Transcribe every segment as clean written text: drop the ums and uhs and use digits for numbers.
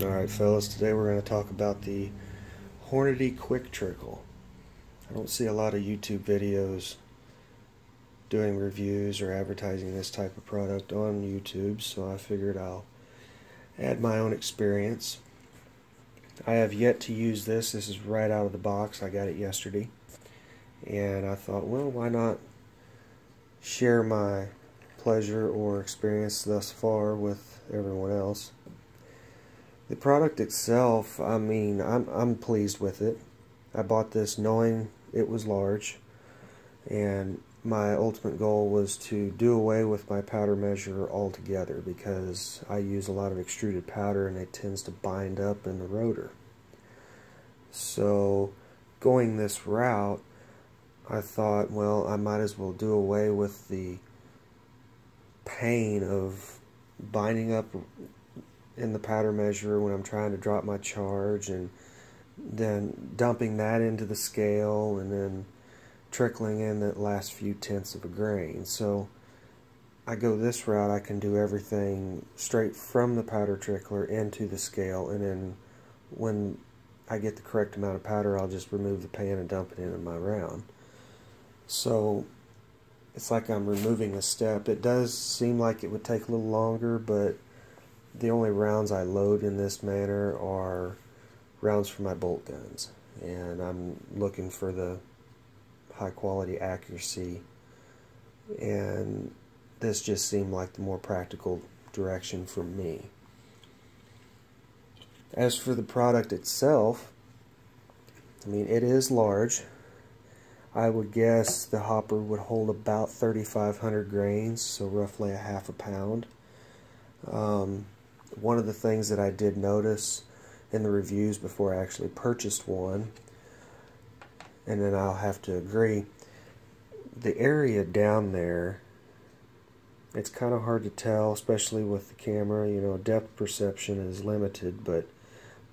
Alright fellas, today we're going to talk about the Hornady quick trickle. I don't see a lot of YouTube videos doing reviews or advertising this type of product on YouTube, so I figured I'll add my own experience. I have yet to use this. This is right out of the box. I got it yesterday. And I thought, well, why not share my pleasure or experience thus far with everyone else. The product itself, I mean, I'm pleased with it. I bought this knowing it was large, and my ultimate goal was to do away with my powder measure altogether because I use a lot of extruded powder and it tends to bind up in the rotor. So going this route, I thought, well, I might as well do away with the pain of binding up in the powder measure when I'm trying to drop my charge, and then dumping that into the scale and then trickling in that last few tenths of a grain. So I go this route. I can do everything straight from the powder trickler into the scale, and then when I get the correct amount of powder, I'll just remove the pan and dump it into my round. So it's like I'm removing a step. It does seem like it would take a little longer, but the only rounds I load in this manner are rounds for my bolt guns, and I'm looking for the high quality accuracy, and this just seemed like the more practical direction for me. As for the product itself, I mean, it is large. I would guess the hopper would hold about 3,500 grains, so roughly a half a pound. One of the things that I did notice in the reviews before I actually purchased one, and then I'll have to agree, the area down there, it's kind of hard to tell, especially with the camera. You know, depth perception is limited, but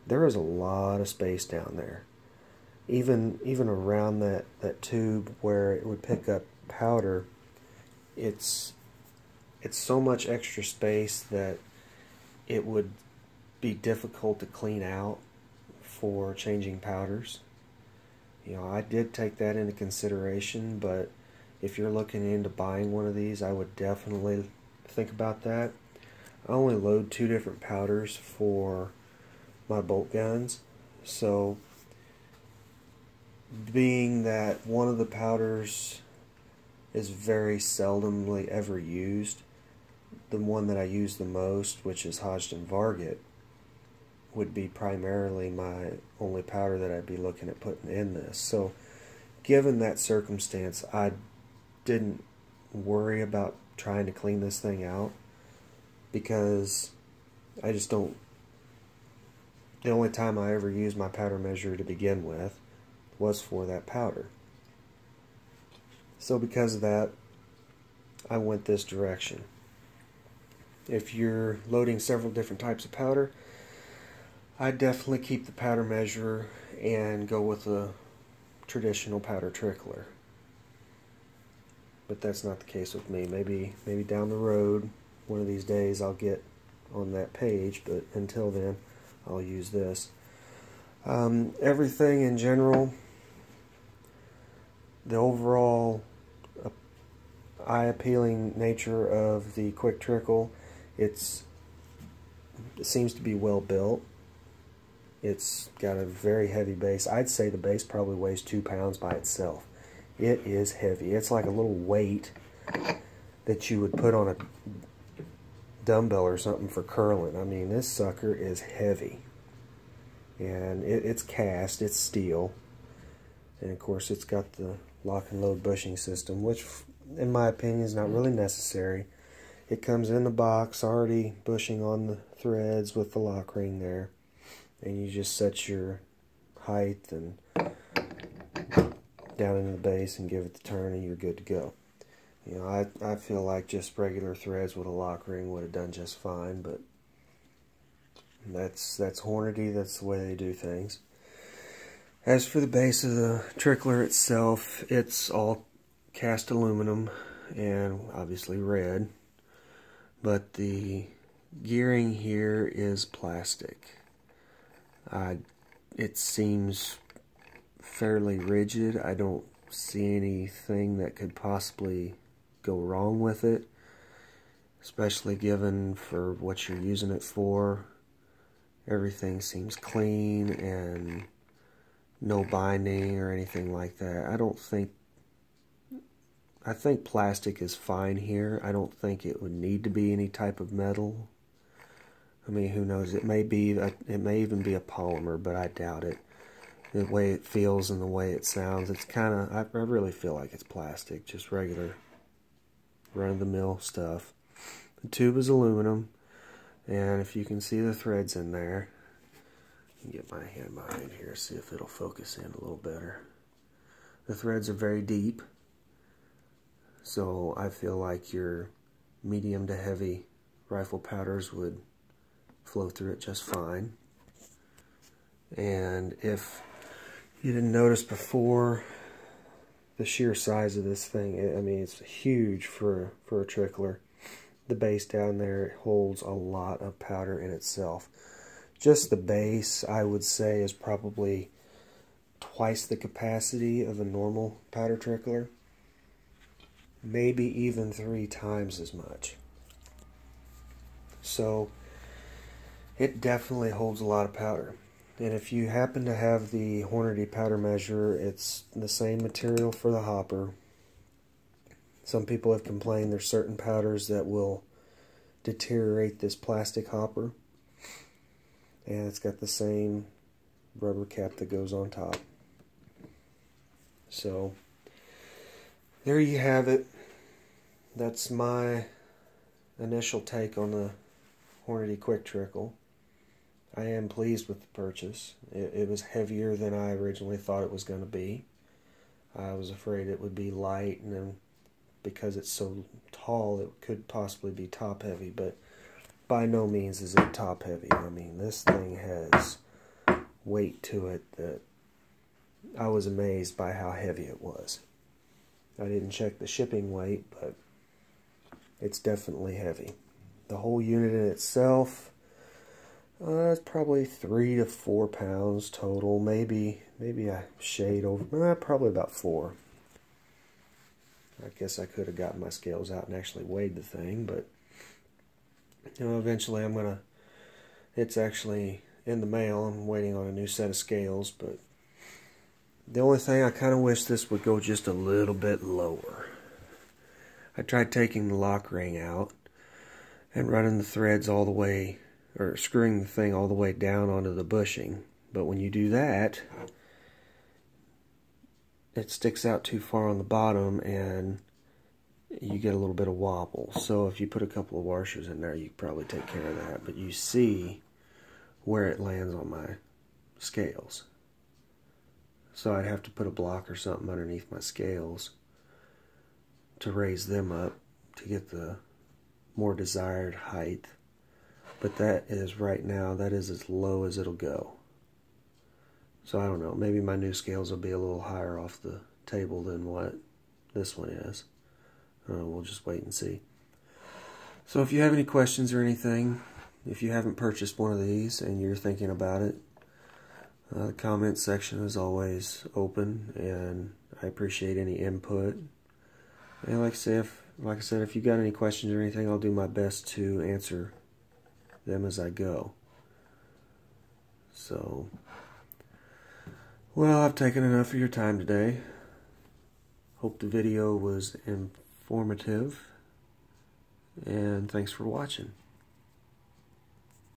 there is a lot of space down there. Even around that tube where it would pick up powder, it's so much extra space that it would be difficult to clean out for changing powders. You know, I did take that into consideration, but if you're looking into buying one of these, I would definitely think about that. I only load 2 different powders for my bolt guns, so being that one of the powders is very seldomly ever used, the one that I use the most, which is Hodgdon Varget, would be primarily my only powder that I'd be looking at putting in this. So given that circumstance, I didn't worry about trying to clean this thing out, because I just don't, the only time I ever used my powder measure to begin with was for that powder. So because of that, I went this direction. If you're loading several different types of powder, I'd definitely keep the powder measure and go with a traditional powder trickler. But that's not the case with me. Maybe down the road, one of these days, I'll get on that page, but until then, I'll use this. Everything in general, the overall eye-appealing nature of the quick trickle, it seems to be well built. It's got a very heavy base. I'd say the base probably weighs 2 pounds by itself. It is heavy. It's like a little weight that you would put on a dumbbell or something for curling. I mean, this sucker is heavy. And it's cast, it's steel. And of course it's got the lock and load bushing system, which in my opinion is not really necessary. It comes in the box already bushing on the threads with the lock ring there, and you just set your height and down into the base and give it the turn, and you're good to go. You know, I feel like just regular threads with a lock ring would have done just fine, but that's Hornady. That's the way they do things. As for the base of the trickler itself, it's all cast aluminum and obviously red, but the gearing here is plastic. It seems fairly rigid. I don't see anything that could possibly go wrong with it, especially given for what you're using it for. Everything seems clean and no binding or anything like that. I think plastic is fine here. I don't think it would need to be any type of metal. I mean, who knows? It may even be a polymer, but I doubt it. The way it feels and the way it sounds, it's kind of, I really feel like it's plastic, just regular run-of-the-mill stuff. The tube is aluminum, and if you can see the threads in there, I can get my hand behind here, see if it'll focus in a little better. The threads are very deep, so I feel like your medium to heavy rifle powders would flow through it just fine. And if you didn't notice before, the sheer size of this thing, I mean, it's huge for a trickler. The base down there holds a lot of powder in itself. Just the base, I would say, is probably twice the capacity of a normal powder trickler. Maybe even 3 times as much. So it definitely holds a lot of powder. And if you happen to have the Hornady powder measure, it's the same material for the hopper. Some people have complained there's certain powders that will deteriorate this plastic hopper. And it's got the same rubber cap that goes on top. So there you have it. That's my initial take on the Hornady Quick Trickle. I am pleased with the purchase. It was heavier than I originally thought it was going to be. I was afraid it would be light, and then because it's so tall, it could possibly be top heavy, but by no means is it top heavy. I mean, this thing has weight to it that I was amazed by how heavy it was. I didn't check the shipping weight, but it's definitely heavy. The whole unit in itself, it's probably 3 to 4 pounds total, maybe a shade over, probably about 4. I guess I could have gotten my scales out and actually weighed the thing, but you know, eventually it's actually in the mail. I'm waiting on a new set of scales, but the only thing, I kind of wish this would go just a little bit lower. I tried taking the lock ring out and running the threads all the way, or screwing the thing all the way down onto the bushing. But when you do that, it sticks out too far on the bottom and you get a little bit of wobble. So if you put a couple of washers in there, you could probably take care of that. But you see where it lands on my scales. So I'd have to put a block or something underneath my scales to raise them up to get the more desired height. But that is, right now, that is as low as it'll go. So I don't know, maybe my new scales will be a little higher off the table than what this one is. We'll just wait and see. So if you have any questions or anything, if you haven't purchased one of these and you're thinking about it, the comment section is always open, and I appreciate any input. And like I said, if you got any questions or anything, I'll do my best to answer them as I go. So, well, I've taken enough of your time today. Hope the video was informative, and thanks for watching.